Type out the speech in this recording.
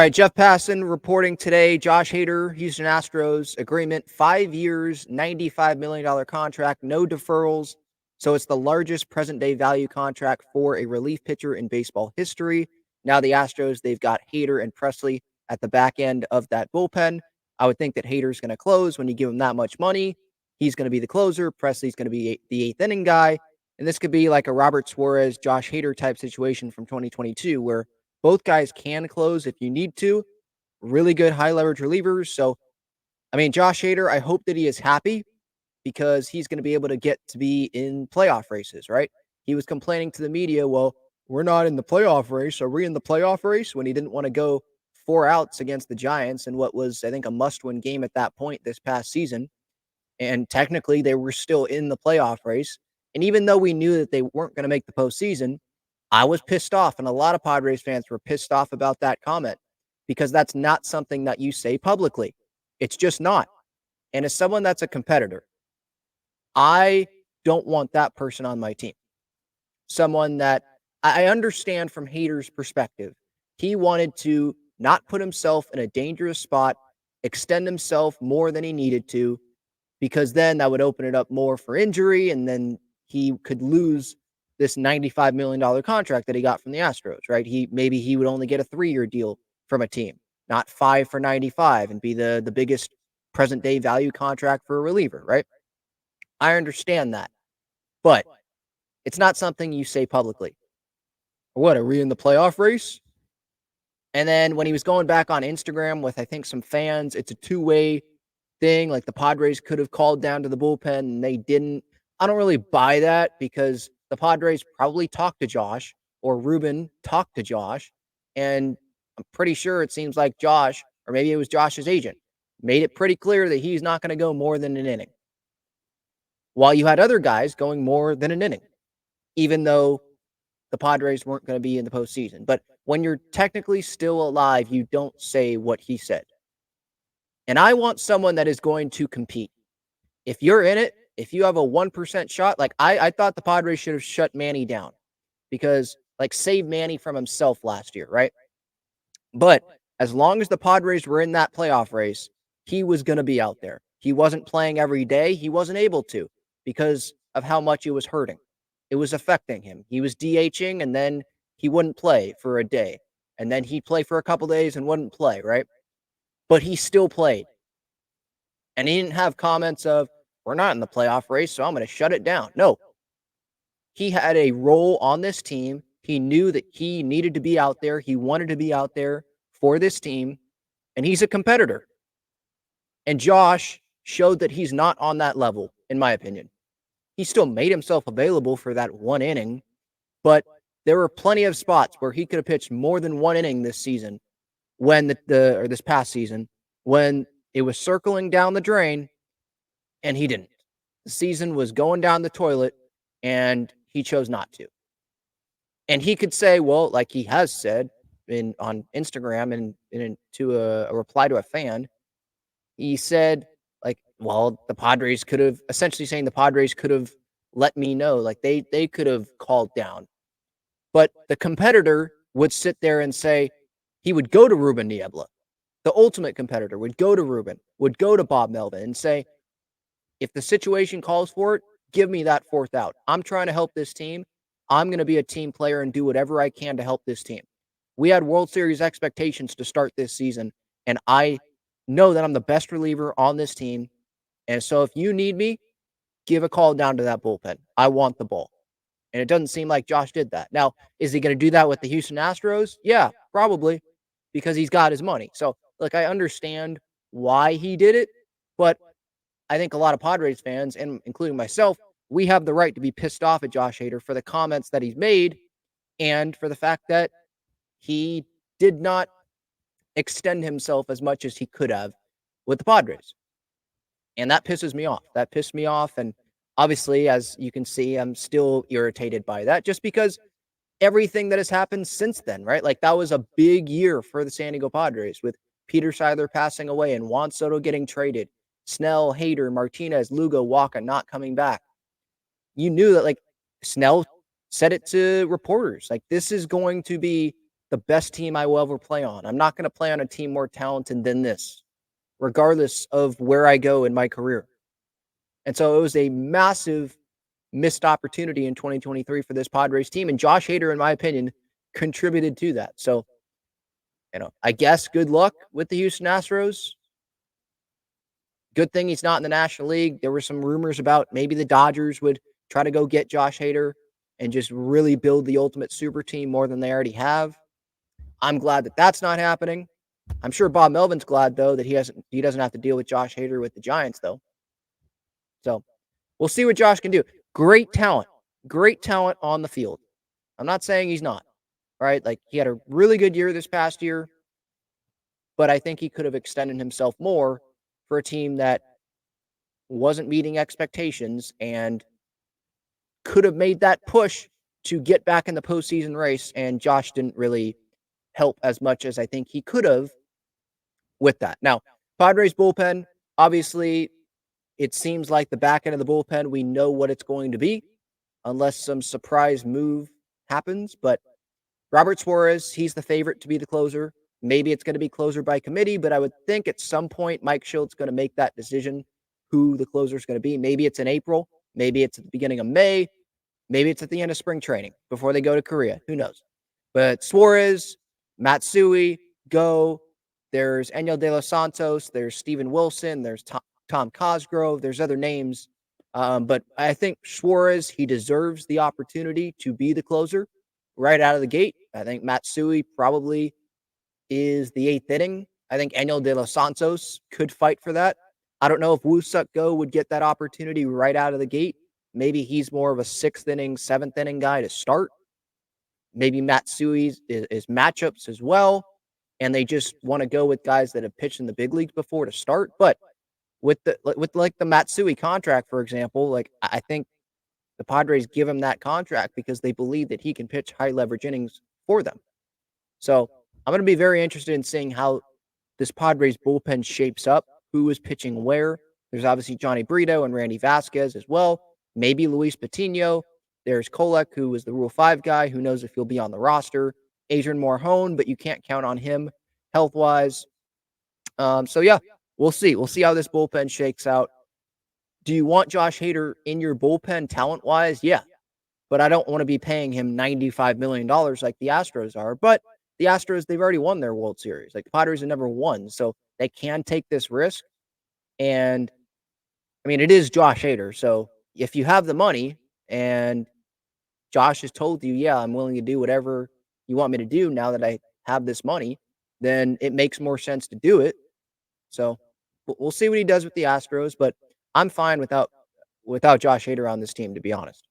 All right, Jeff Passan reporting today. Josh Hader, Houston Astros agreement, 5 years, $95 million contract, no deferrals. So it's the largest present day value contract for a relief pitcher in baseball history. Now the Astros, they've got Hader and Presley at the back end of that bullpen. I would think that Hader's going to close when you give him that much money. He's going to be the closer. Presley's going to be the eighth inning guy. And this could be like a Robert Suarez, Josh Hader type situation from 2022 where both guys can close if you need to. Really good high leverage relievers. So, I mean, Josh Hader, I hope that he is happy because he's going to be able to get to be in playoff races, right? He was complaining to the media, well, we're not in the playoff race. Are we in the playoff race? When he didn't want to go 4 outs against the Giants in what was, I think, a must win game at that point this past season. And technically, they were still in the playoff race. And even though we knew that they weren't going to make the postseason, I was pissed off, and a lot of Padres fans were pissed off about that comment because that's not something that you say publicly. It's just not. And as someone that's a competitor, I don't want that person on my team. Someone that I understand from Hader's perspective. He wanted to not put himself in a dangerous spot, extend himself more than he needed to, because then that would open it up more for injury, and then he could lose this $95 million contract that he got from the Astros, right? Maybe he would only get a 3-year deal from a team, not 5 for 95 and be the biggest present day value contract for a reliever, right? I understand that, but it's not something you say publicly. What, are we in the playoff race? And then when he was going back on Instagram with, I think, some fans, it's a two-way thing. Like the Padres could have called down to the bullpen and they didn't. I don't really buy that because the Padres probably talked to Josh or Ruben talked to Josh. And I'm pretty sure it seems like Josh, or maybe it was Josh's agent, made it pretty clear that he's not going to go more than an inning. While you had other guys going more than an inning, even though the Padres weren't going to be in the postseason. But when you're technically still alive, you don't say what he said. And I want someone that is going to compete. If you're in it, if you have a 1% shot, like I thought the Padres should have shut Manny down because like save Manny from himself last year, right? But as long as the Padres were in that playoff race, he was going to be out there. He wasn't playing every day. He wasn't able to because of how much it was hurting. It was affecting him. He was DHing and then he wouldn't play for a day. And then he'd play for a couple days and wouldn't play, right? But he still played. And he didn't have comments of, we're not in the playoff race, so I'm going to shut it down. No. He had a role on this team. He knew that he needed to be out there. He wanted to be out there for this team. And he's a competitor. And Josh showed that he's not on that level, in my opinion. He still made himself available for that 1 inning, but there were plenty of spots where he could have pitched more than 1 inning this season when or this past season when it was circling down the drain and he didn't. The season was going down the toilet and he chose not to. And he could say, well, like he has said on Instagram and to a reply to a fan, he said, like, well, the Padres could have, essentially saying the Padres could have let me know, like they could have called down. But the competitor would sit there and say, he would go to Ruben Niebla. The ultimate competitor would go to Ruben, would go to Bob Melvin and say, if the situation calls for it, give me that 4th out. I'm trying to help this team. I'm going to be a team player and do whatever I can to help this team. We had World Series expectations to start this season, and I know that I'm the best reliever on this team. And so if you need me, give a call down to that bullpen. I want the ball. And it doesn't seem like Josh did that. Now, is he going to do that with the Houston Astros? Yeah, probably, because he's got his money. So, look, I understand why he did it, but I think a lot of Padres fans, and including myself, we have the right to be pissed off at Josh Hader for the comments that he's made and for the fact that he did not extend himself as much as he could have with the Padres. And that pisses me off. That pissed me off. And obviously, as you can see, I'm still irritated by that just because everything that has happened since then, right? Like that was a big year for the San Diego Padres with Peter Seidler passing away and Juan Soto getting traded, Snell, Hader, Martinez, Lugo, Waka not coming back. You knew that, like, Snell said it to reporters, like, this is going to be the best team I will ever play on. I'm not going to play on a team more talented than this, regardless of where I go in my career. And so it was a massive missed opportunity in 2023 for this Padres team. And Josh Hader, in my opinion, contributed to that. So, I guess good luck with the Houston Astros. Good thing he's not in the National League. There were some rumors about maybe the Dodgers would try to go get Josh Hader and just really build the ultimate super team more than they already have. I'm glad that that's not happening. I'm sure Bob Melvin's glad though that he doesn't have to deal with Josh Hader with the Giants though. So we'll see what Josh can do. Great talent on the field. I'm not saying he's not. Right? Like he had a really good year this past year, but I think he could have extended himself more for a team that wasn't meeting expectations and could have made that push to get back in the postseason race. And Josh didn't really help as much as I think he could have with that. Now, Padres bullpen, obviously, it seems like the back end of the bullpen, we know what it's going to be, unless some surprise move happens. But Robert Suarez, he's the favorite to be the closer. Maybe it's going to be closer by committee, but I would think at some point Mike Schultz is going to make that decision who the closer is going to be. Maybe it's in April. Maybe it's at the beginning of May. Maybe it's at the end of spring training before they go to Korea. Who knows? But Suarez, Matsui, Go. There's Enel De Los Santos. There's Steven Wilson. There's Tom Cosgrove. There's other names. But I think Suarez, he deserves the opportunity to be the closer right out of the gate. I think Matsui probably is the eighth inning. I think Enel De Los Santos could fight for that. I don't know if Woo-Suk Go would get that opportunity right out of the gate. Maybe he's more of a sixth inning, seventh inning guy to start. Maybe Matsui is matchups as well. And they just want to go with guys that have pitched in the big leagues before to start. But with like the Matsui contract, for example, like I think the Padres give him that contract because they believe that he can pitch high leverage innings for them. So I'm going to be very interested in seeing how this Padres bullpen shapes up, who is pitching where. There's obviously Johnny Brito and Randy Vasquez as well. Maybe Luis Patino. There's Kolek, who is the Rule 5 guy, who knows if he'll be on the roster. Adrian Morhone, but you can't count on him health-wise. So, yeah, we'll see. We'll see how this bullpen shakes out. Do you want Josh Hader in your bullpen talent-wise? Yeah. But I don't want to be paying him $95 million like the Astros are. But the Astros, they've already won their World Series. Like the Padres have never won. So they can take this risk. And, I mean, it is Josh Hader. So if you have the money and Josh has told you, yeah, I'm willing to do whatever you want me to do now that I have this money, then it makes more sense to do it. So we'll see what he does with the Astros. But I'm fine without Josh Hader on this team, to be honest.